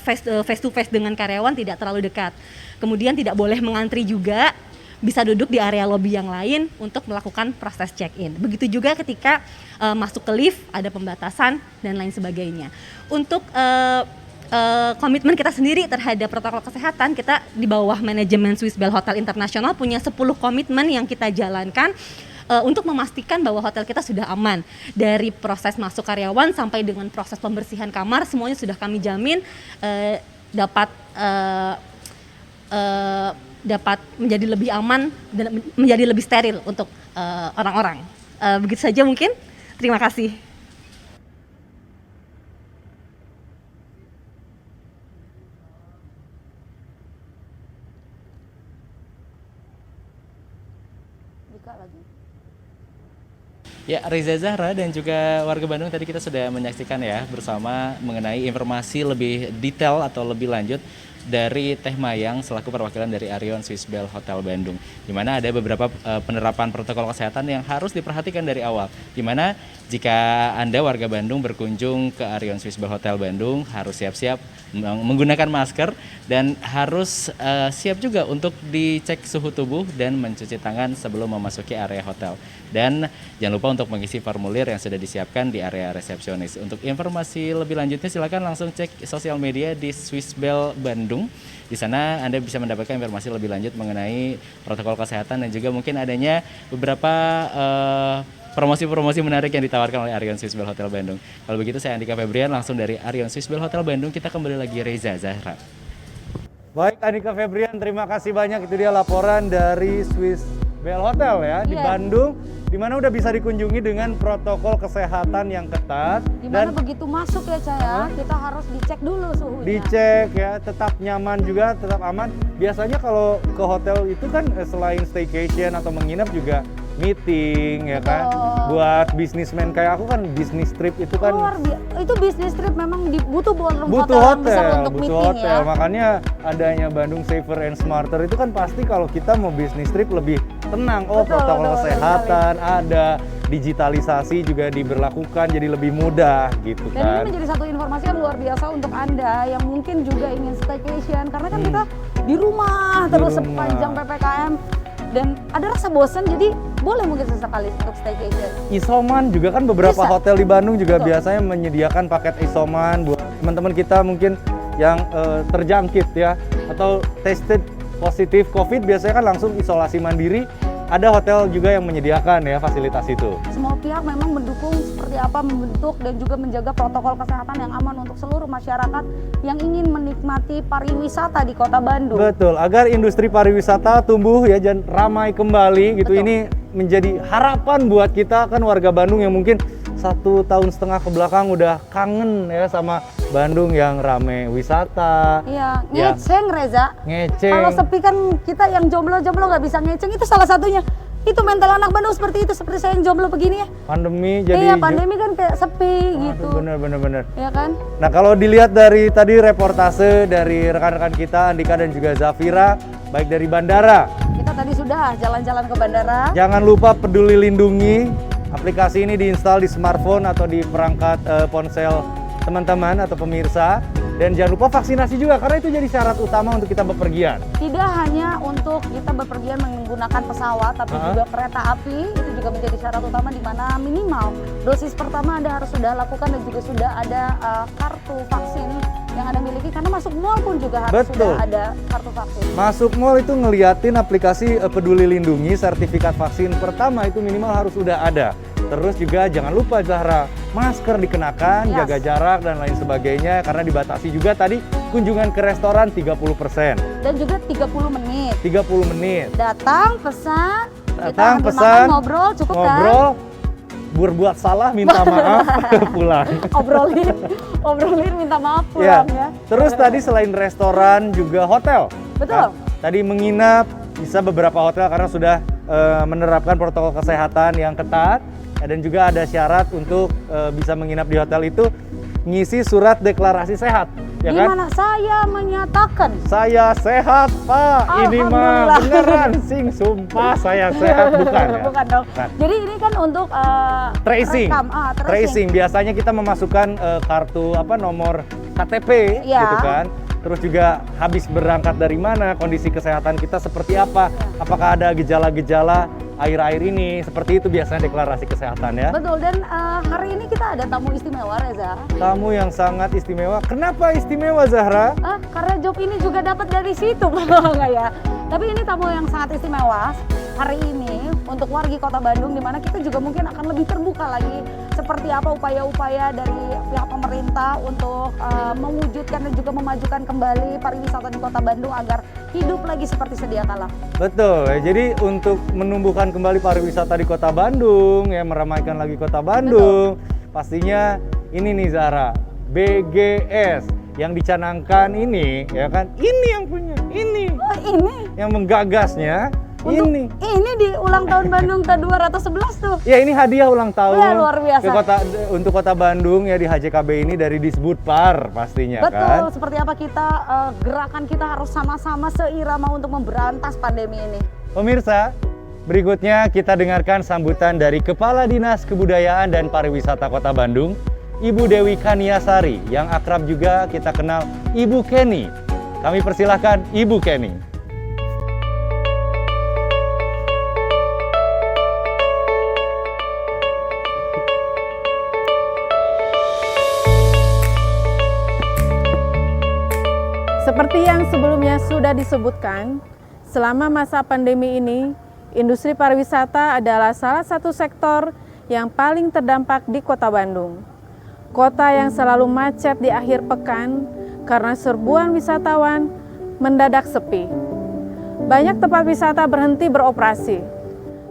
face to face dengan karyawan, tidak terlalu dekat. Kemudian tidak boleh mengantri juga, bisa duduk di area lobi yang lain untuk melakukan proses check-in. Begitu juga ketika masuk ke lift, ada pembatasan dan lain sebagainya. Untuk komitmen kita sendiri terhadap protokol kesehatan, kita di bawah manajemen Swiss Bell Hotel International punya 10 komitmen yang kita jalankan untuk memastikan bahwa hotel kita sudah aman. Dari proses masuk karyawan sampai dengan proses pembersihan kamar, semuanya sudah kami jamin dapat dapat menjadi lebih aman dan menjadi lebih steril untuk orang-orang. Begitu saja mungkin. Terima kasih. Ya, Reza Zahra dan juga warga Bandung, tadi kita sudah menyaksikan ya bersama mengenai informasi lebih detail atau lebih lanjut dari Teh Mayang selaku perwakilan dari Arion Swiss Bell Hotel Bandung, di mana ada beberapa penerapan protokol kesehatan yang harus diperhatikan dari awal, di mana jika Anda warga Bandung berkunjung ke Arion Swiss Bell Hotel Bandung harus siap-siap menggunakan masker dan harus siap juga untuk dicek suhu tubuh dan mencuci tangan sebelum memasuki area hotel. Dan jangan lupa untuk mengisi formulir yang sudah disiapkan di area resepsionis. Untuk informasi lebih lanjutnya silakan langsung cek sosial media di Swiss Bell Bandung. Di sana Anda bisa mendapatkan informasi lebih lanjut mengenai protokol kesehatan dan juga mungkin adanya beberapa promosi-promosi menarik yang ditawarkan oleh Arion Swiss Bell Hotel Bandung. Kalau begitu saya Andika Febrian langsung dari Arion Swiss Bell Hotel Bandung. Kita kembali lagi Reza Zahra. Baik Andika Febrian, terima kasih banyak. Itu dia laporan dari Swiss Bell Hotel ya di Bandung, di mana udah bisa dikunjungi dengan protokol kesehatan yang ketat. Dimana begitu masuk ya Caya, kita harus dicek dulu suhunya. Dicek ya, tetap nyaman juga, tetap aman. Biasanya kalau ke hotel itu kan selain staycation atau menginap juga meeting ya kan. Buat bisnismen kayak aku kan bisnis trip itu kan itu bisnis trip memang butuh butuh hotel yang besar hotel, untuk butuh meeting hotel. ya. Makanya adanya Bandung Safer and Smarter itu kan pasti kalau kita mau bisnis trip lebih tenang. Oh, protokol kesehatan ada, digitalisasi juga diberlakukan jadi lebih mudah gitu Dan kan. ini menjadi satu informasi yang luar biasa untuk Anda yang mungkin juga ingin staycation karena kan kita di rumah terus sepanjang PPKM dan ada rasa bosan, jadi boleh mungkin sesekali untuk staycation. Isoman juga kan beberapa Bisa. hotel di Bandung juga Betul. biasanya menyediakan paket isoman buat teman-teman kita mungkin yang terjangkit ya atau tested positif COVID, biasanya kan langsung isolasi mandiri. Ada hotel juga yang menyediakan ya fasilitas itu. Semua pihak memang mendukung seperti apa membentuk dan juga menjaga protokol kesehatan yang aman untuk seluruh masyarakat yang ingin menikmati pariwisata di Kota Bandung. Betul, agar industri pariwisata tumbuh ya dan ramai kembali gitu. Betul. Ini menjadi harapan buat kita kan warga Bandung yang mungkin 1,5 tahun ke belakang udah kangen ya sama Bandung yang rame wisata. Iya, Ya. ngeceng Reza. Ngeceng. Kalau sepi kan kita yang jomblo-jomblo nggak bisa ngeceng, itu salah satunya. Itu mental anak Bandung seperti itu, seperti saya yang jomblo begini ya. Pandemi jadi Iya, pandemi kan kayak sepi gitu. Bener. Ya kan? Nah, kalau dilihat dari tadi reportase dari rekan-rekan kita Andika dan juga Zafira, baik dari bandara, Kita tadi sudah jalan-jalan ke bandara. jangan lupa Peduli Lindungi. Aplikasi ini diinstal di smartphone atau di perangkat ponsel teman-teman atau pemirsa. Dan jangan lupa vaksinasi juga, karena itu jadi syarat utama untuk kita bepergian. Tidak hanya untuk kita bepergian menggunakan pesawat, tapi juga kereta api, itu juga menjadi syarat utama di mana minimal dosis pertama Anda harus sudah lakukan dan juga sudah ada kartu vaksin yang Anda miliki, karena masuk mall pun juga harus Betul. sudah ada kartu vaksin. Masuk mall itu ngeliatin aplikasi Peduli Lindungi, sertifikat vaksin pertama itu minimal harus sudah ada. Terus juga jangan lupa Zahra, masker dikenakan, Yes. jaga jarak dan lain sebagainya, karena dibatasi juga tadi kunjungan ke restoran 30%. Dan juga 30 menit. 30 menit. Datang, pesan, Datang, kita pesan, makan, ngobrol, cukup kan? Ngobrol, berbuat salah, minta maaf, pulang. Obrolin, minta maaf Ya. pulang ya. Terus tadi selain restoran juga hotel. Betul. Tadi menginap bisa beberapa hotel karena sudah menerapkan protokol kesehatan yang ketat. Dan juga ada syarat untuk bisa menginap di hotel itu ngisi surat deklarasi sehat, ya Di kan? mana saya menyatakan Saya sehat, Pak. Ini mah Alhamdulillah. beneran, sing sumpah saya sehat, bukan ya? Bukan dong. Bukan. Jadi ini kan untuk Tracing. rekam, Tracing. Biasanya kita memasukkan kartu nomor KTP Iya. gitu kan. Terus juga habis berangkat dari mana, kondisi kesehatan kita seperti apa, apakah ada gejala-gejala akhir-akhir ini, seperti itu biasanya deklarasi kesehatan ya. Betul, dan hari ini kita ada tamu istimewa Reza. Tamu yang sangat istimewa. Kenapa istimewa Zahra? Karena job ini juga dapat dari situ, nggak ya? Tapi ini tamu yang sangat istimewa hari ini untuk wargi Kota Bandung, di mana kita juga mungkin akan lebih terbuka lagi seperti apa upaya-upaya dari pihak pemerintah untuk mewujudkan dan juga memajukan kembali pariwisata di Kota Bandung agar hidup lagi seperti sedia kala. Betul, jadi untuk menumbuhkan kembali pariwisata di Kota Bandung, ya meramaikan lagi Kota Bandung, pastinya ini nih Zahra, BGS yang dicanangkan ini, ya kan? Ini yang punya, ini. Oh, ini yang menggagasnya, ini di ulang tahun Bandung ke-211 tuh. ya ini hadiah ulang tahun Wah, luar biasa. untuk Kota Bandung ya di HJKB ini dari Disbudpar pastinya. Betul, kan. seperti apa kita gerakan kita harus sama-sama seirama untuk memberantas pandemi ini. Pemirsa, berikutnya kita dengarkan sambutan dari Kepala Dinas Kebudayaan dan Pariwisata Kota Bandung, Ibu Dewi Kaniasari, yang akrab juga kita kenal Ibu Kenny. Kami persilahkan Ibu Kenny. Seperti yang sebelumnya sudah disebutkan, selama masa pandemi ini, industri pariwisata adalah salah satu sektor yang paling terdampak di Kota Bandung. Kota yang selalu macet di akhir pekan karena serbuan wisatawan mendadak sepi. Banyak tempat wisata berhenti beroperasi.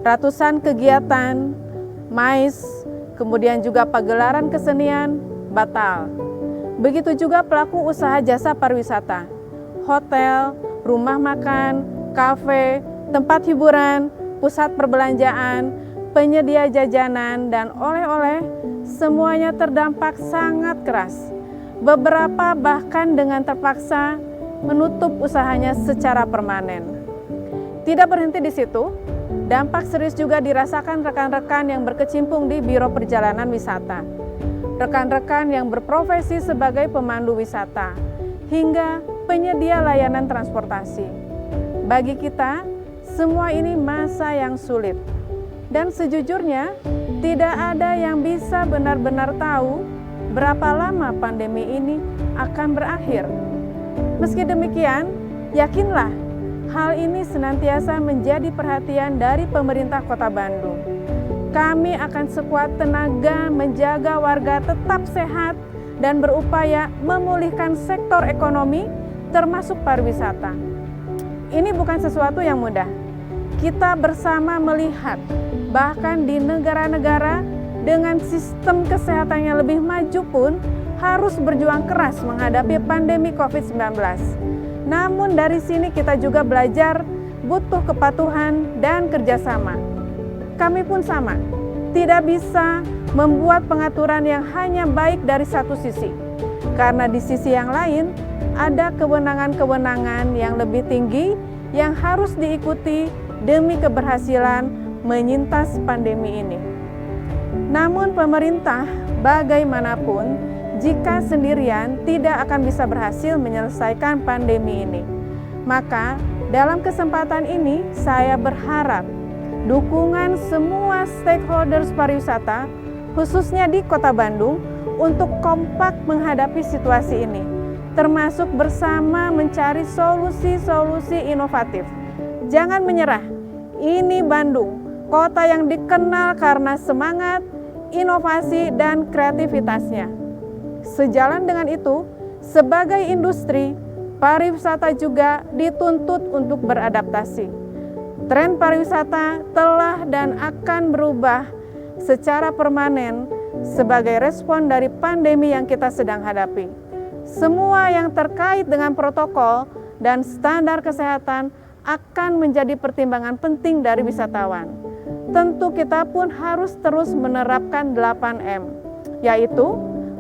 Ratusan kegiatan, MICE, kemudian juga pagelaran kesenian batal. Begitu juga pelaku usaha jasa pariwisata, hotel, rumah makan, kafe, tempat hiburan, pusat perbelanjaan, penyedia jajanan, dan oleh-oleh, semuanya terdampak sangat keras. Beberapa bahkan dengan terpaksa menutup usahanya secara permanen. Tidak berhenti di situ, dampak serius juga dirasakan rekan-rekan yang berkecimpung di Biro Perjalanan Wisata. Rekan-rekan yang berprofesi sebagai pemandu wisata, hingga penyedia layanan transportasi. Bagi kita, semua ini masa yang sulit. Dan sejujurnya, tidak ada yang bisa benar-benar tahu berapa lama pandemi ini akan berakhir. Meski demikian, yakinlah hal ini senantiasa menjadi perhatian dari pemerintah Kota Bandung. Kami akan sekuat tenaga menjaga warga tetap sehat dan berupaya memulihkan sektor ekonomi termasuk pariwisata. Ini bukan sesuatu yang mudah. Kita bersama melihat bahkan di negara-negara dengan sistem kesehatan yang lebih maju pun harus berjuang keras menghadapi pandemi COVID-19. Namun dari sini kita juga belajar butuh kepatuhan dan kerjasama. Kami pun sama, tidak bisa membuat pengaturan yang hanya baik dari satu sisi. Karena di sisi yang lain, ada kewenangan-kewenangan yang lebih tinggi yang harus diikuti demi keberhasilan menyintas pandemi ini. Namun pemerintah bagaimanapun jika sendirian tidak akan bisa berhasil menyelesaikan pandemi ini. Maka dalam kesempatan ini saya berharap dukungan semua stakeholders pariwisata khususnya di Kota Bandung untuk kompak menghadapi situasi ini, termasuk bersama mencari solusi-solusi inovatif. Jangan menyerah, ini Bandung, kota yang dikenal karena semangat, inovasi, dan kreativitasnya. Sejalan dengan itu, sebagai industri, pariwisata juga dituntut untuk beradaptasi. Tren pariwisata telah dan akan berubah secara permanen sebagai respon dari pandemi yang kita sedang hadapi. Semua yang terkait dengan protokol dan standar kesehatan akan menjadi pertimbangan penting dari wisatawan. Tentu kita pun harus terus menerapkan 8M, yaitu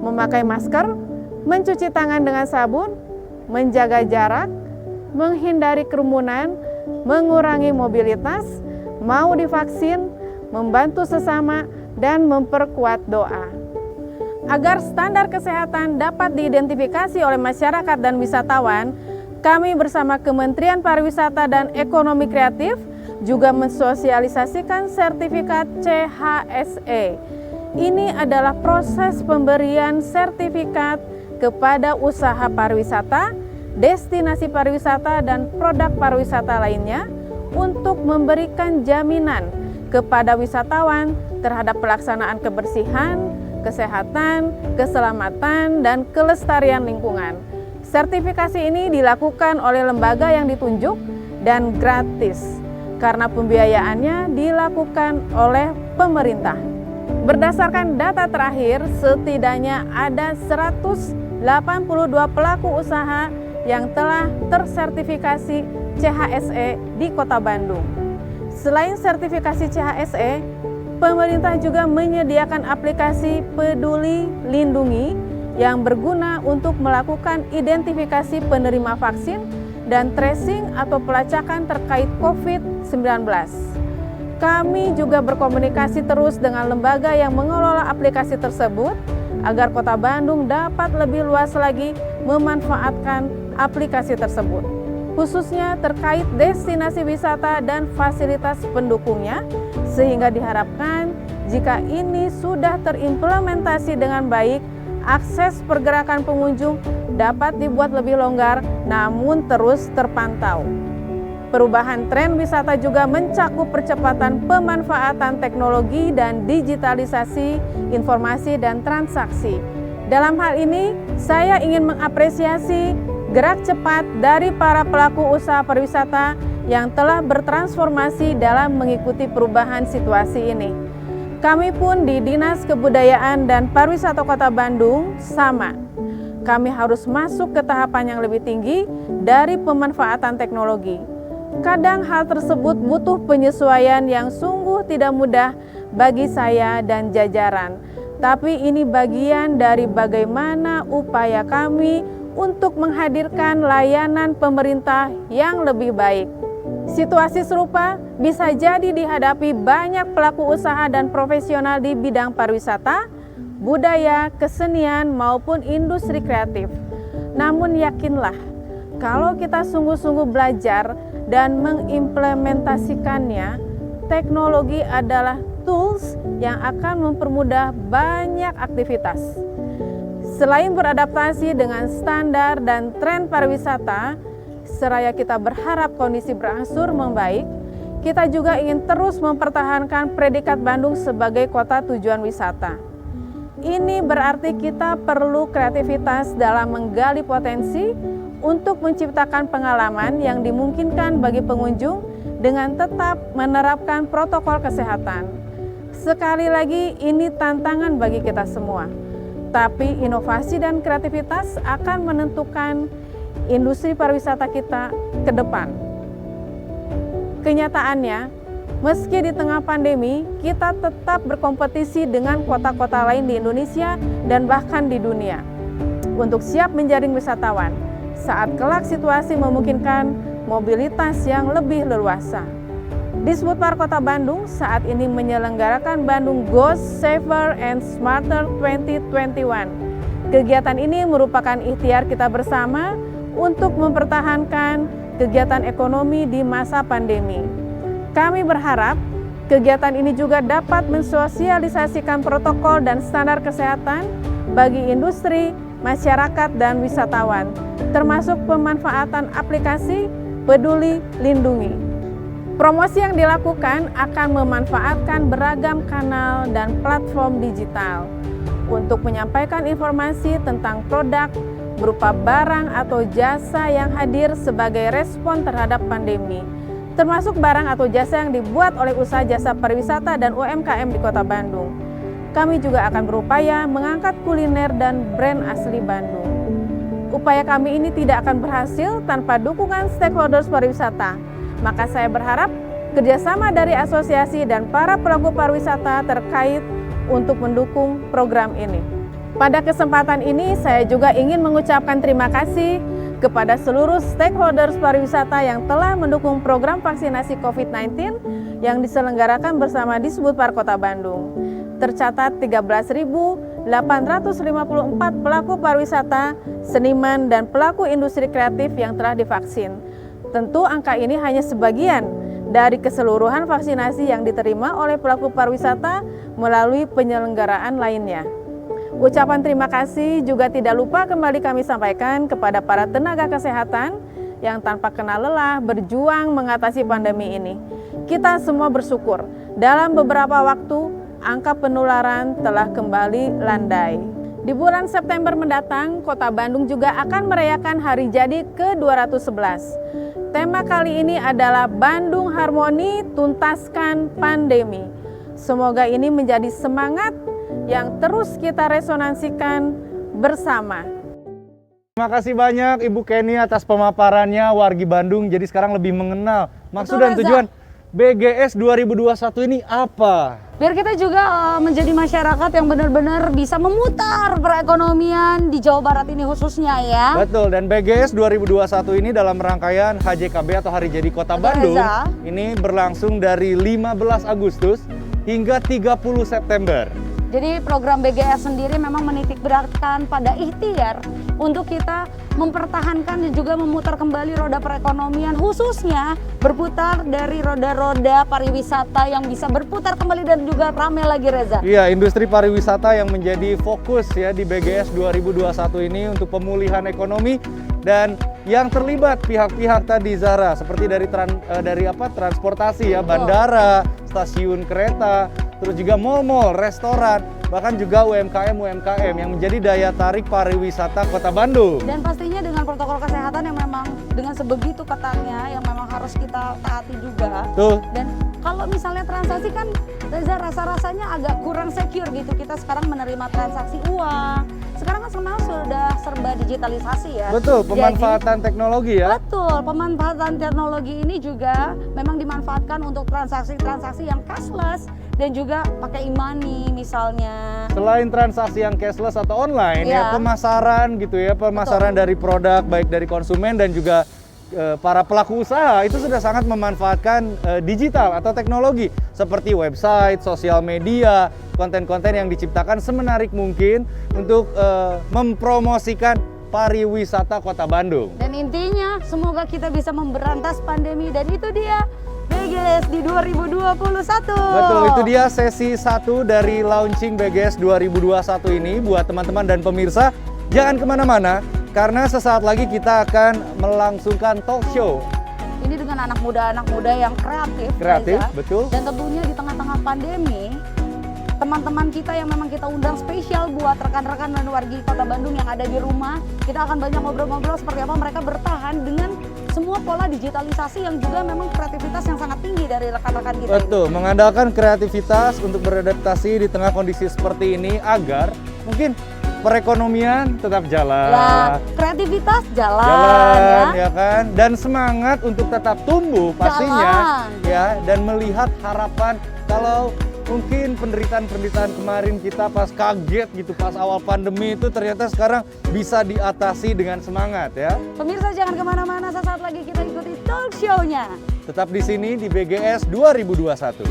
memakai masker, mencuci tangan dengan sabun, menjaga jarak, menghindari kerumunan, mengurangi mobilitas, mau divaksin, membantu sesama, dan memperkuat doa. Agar standar kesehatan dapat diidentifikasi oleh masyarakat dan wisatawan, kami bersama Kementerian Pariwisata dan Ekonomi Kreatif juga mensosialisasikan sertifikat CHSE. Ini adalah proses pemberian sertifikat kepada usaha pariwisata destinasi pariwisata dan produk pariwisata lainnya untuk memberikan jaminan kepada wisatawan terhadap pelaksanaan kebersihan, kesehatan, keselamatan, dan kelestarian lingkungan. Sertifikasi ini dilakukan oleh lembaga yang ditunjuk dan gratis karena pembiayaannya dilakukan oleh pemerintah. Berdasarkan data terakhir, setidaknya ada 182 pelaku usaha yang telah tersertifikasi CHSE di Kota Bandung. Selain sertifikasi CHSE, pemerintah juga menyediakan aplikasi Peduli Lindungi yang berguna untuk melakukan identifikasi penerima vaksin dan tracing atau pelacakan terkait COVID-19. Kami juga berkomunikasi terus dengan lembaga yang mengelola aplikasi tersebut agar Kota Bandung dapat lebih luas lagi memanfaatkan aplikasi tersebut, khususnya terkait destinasi wisata dan fasilitas pendukungnya, sehingga diharapkan jika ini sudah terimplementasi dengan baik, akses pergerakan pengunjung dapat dibuat lebih longgar namun terus terpantau. Perubahan tren wisata juga mencakup percepatan pemanfaatan teknologi dan digitalisasi informasi dan transaksi. Dalam hal ini, saya ingin mengapresiasi gerak cepat dari para pelaku usaha pariwisata yang telah bertransformasi dalam mengikuti perubahan situasi ini. Kami pun di Dinas Kebudayaan dan Pariwisata Kota Bandung sama. Kami harus masuk ke tahapan yang lebih tinggi dari pemanfaatan teknologi. Kadang hal tersebut butuh penyesuaian yang sungguh tidak mudah bagi saya dan jajaran. Tapi ini bagian dari bagaimana upaya kami untuk menghadirkan layanan pemerintah yang lebih baik. Situasi serupa bisa jadi dihadapi banyak pelaku usaha dan profesional di bidang pariwisata, budaya, kesenian, maupun industri kreatif. Namun yakinlah, kalau kita sungguh-sungguh belajar dan mengimplementasikannya, teknologi adalah tools yang akan mempermudah banyak aktivitas. Selain beradaptasi dengan standar dan tren pariwisata, seraya kita berharap kondisi berangsur membaik, kita juga ingin terus mempertahankan predikat Bandung sebagai kota tujuan wisata. Ini berarti kita perlu kreativitas dalam menggali potensi untuk menciptakan pengalaman yang dimungkinkan bagi pengunjung dengan tetap menerapkan protokol kesehatan. Sekali lagi, ini tantangan bagi kita semua. Tapi inovasi dan kreativitas akan menentukan industri pariwisata kita ke depan. Kenyataannya, meski di tengah pandemi, kita tetap berkompetisi dengan kota-kota lain di Indonesia dan bahkan di dunia untuk siap menjaring wisatawan saat kelak situasi memungkinkan mobilitas yang lebih leluasa. Disbudpar Kota Bandung saat ini menyelenggarakan Bandung Goes Safer and Smarter 2021. Kegiatan ini merupakan ikhtiar kita bersama untuk mempertahankan kegiatan ekonomi di masa pandemi. Kami berharap kegiatan ini juga dapat mensosialisasikan protokol dan standar kesehatan bagi industri, masyarakat, dan wisatawan, termasuk pemanfaatan aplikasi Peduli Lindungi. Promosi yang dilakukan akan memanfaatkan beragam kanal dan platform digital untuk menyampaikan informasi tentang produk berupa barang atau jasa yang hadir sebagai respon terhadap pandemi, termasuk barang atau jasa yang dibuat oleh usaha jasa pariwisata dan UMKM di Kota Bandung. Kami juga akan berupaya mengangkat kuliner dan brand asli Bandung. Upaya kami ini tidak akan berhasil tanpa dukungan stakeholders pariwisata. Maka saya berharap kerjasama dari asosiasi dan para pelaku pariwisata terkait untuk mendukung program ini. Pada kesempatan ini saya juga ingin mengucapkan terima kasih kepada seluruh stakeholders pariwisata yang telah mendukung program vaksinasi COVID-19 yang diselenggarakan bersama Disbudpar Kota Bandung. Tercatat 13.854 pelaku pariwisata, seniman, dan pelaku industri kreatif yang telah divaksin. Tentu angka ini hanya sebagian dari keseluruhan vaksinasi yang diterima oleh pelaku pariwisata melalui penyelenggaraan lainnya. Ucapan terima kasih juga tidak lupa kembali kami sampaikan kepada para tenaga kesehatan yang tanpa kenal lelah berjuang mengatasi pandemi ini. Kita semua bersyukur dalam beberapa waktu angka penularan telah kembali landai. Di bulan September mendatang, Kota Bandung juga akan merayakan Hari Jadi ke-211. Tema kali ini adalah Bandung Harmoni Tuntaskan Pandemi. Semoga ini menjadi semangat yang terus kita resonansikan bersama. Terima kasih banyak Ibu Kenny atas pemaparannya. Wargi Bandung jadi sekarang lebih mengenal maksud Betul, dan Reza. tujuan BGS 2021 ini apa? Biar kita juga menjadi masyarakat yang benar-benar bisa memutar perekonomian di Jawa Barat ini khususnya ya. Betul, dan BGS 2021 ini dalam rangkaian HJKB atau Hari Jadi Kota Betul, Bandung Reza. ini berlangsung dari 15 Agustus hingga 30 September. Jadi program BGS sendiri memang menitik beratkan pada ikhtiar untuk kita mempertahankan dan juga memutar kembali roda perekonomian, khususnya berputar dari roda-roda pariwisata yang bisa berputar kembali dan juga ramai lagi, Reza. Iya, industri pariwisata yang menjadi fokus ya di BGS 2021 ini untuk pemulihan ekonomi, dan yang terlibat pihak-pihak tadi Zahra seperti dari transportasi ya, bandara, stasiun kereta, terus juga mal-mal, restoran, bahkan juga UMKM yang menjadi daya tarik pariwisata Kota Bandung. Dan pastinya dengan protokol kesehatan yang memang dengan sebegitu ketatnya yang memang harus kita taati juga. Tuh. Dan kalau misalnya transaksi kan Reza rasa-rasanya agak kurang secure gitu. Kita sekarang menerima transaksi uang. Sekarang kan semua sudah serba digitalisasi ya. Betul, Jadi, pemanfaatan teknologi ya. betul, pemanfaatan teknologi ini juga memang dimanfaatkan untuk transaksi-transaksi yang cashless dan juga pakai e-money misalnya. Selain transaksi yang cashless atau online ya, Iya. pemasaran gitu ya, pemasaran dari produk baik dari konsumen dan juga para pelaku usaha itu sudah sangat memanfaatkan digital atau teknologi seperti website, sosial media, konten-konten yang diciptakan semenarik mungkin untuk mempromosikan pariwisata Kota Bandung. Dan intinya semoga kita bisa memberantas pandemi, dan itu dia BGS di 2021. Betul, itu dia sesi 1 dari launching BGS 2021 ini. Buat teman-teman dan pemirsa, jangan kemana-mana karena sesaat lagi kita akan melangsungkan talk show. Ini dengan anak muda yang kreatif, Kreatif, Reza. betul. Dan tentunya di tengah-tengah pandemi, teman-teman kita yang memang kita undang spesial buat rekan-rekan dan wargi Kota Bandung yang ada di rumah, kita akan banyak ngobrol-ngobrol seperti apa mereka bertahan dengan semua pola digitalisasi yang juga memang kreativitas yang sangat tinggi dari rekan-rekan kita. Betul, mengandalkan kreativitas untuk beradaptasi di tengah kondisi seperti ini agar mungkin perekonomian tetap jalan. Lah, kreativitas jalan ya kan, dan semangat untuk tetap tumbuh pastinya Jalan. ya, dan melihat harapan kalau mungkin penderitaan kemarin kita pas kaget gitu pas awal pandemi itu ternyata sekarang bisa diatasi dengan semangat ya. Pemirsa jangan kemana-mana, sesaat lagi kita ikuti talk show-nya. Tetap di sini di BGS 2021.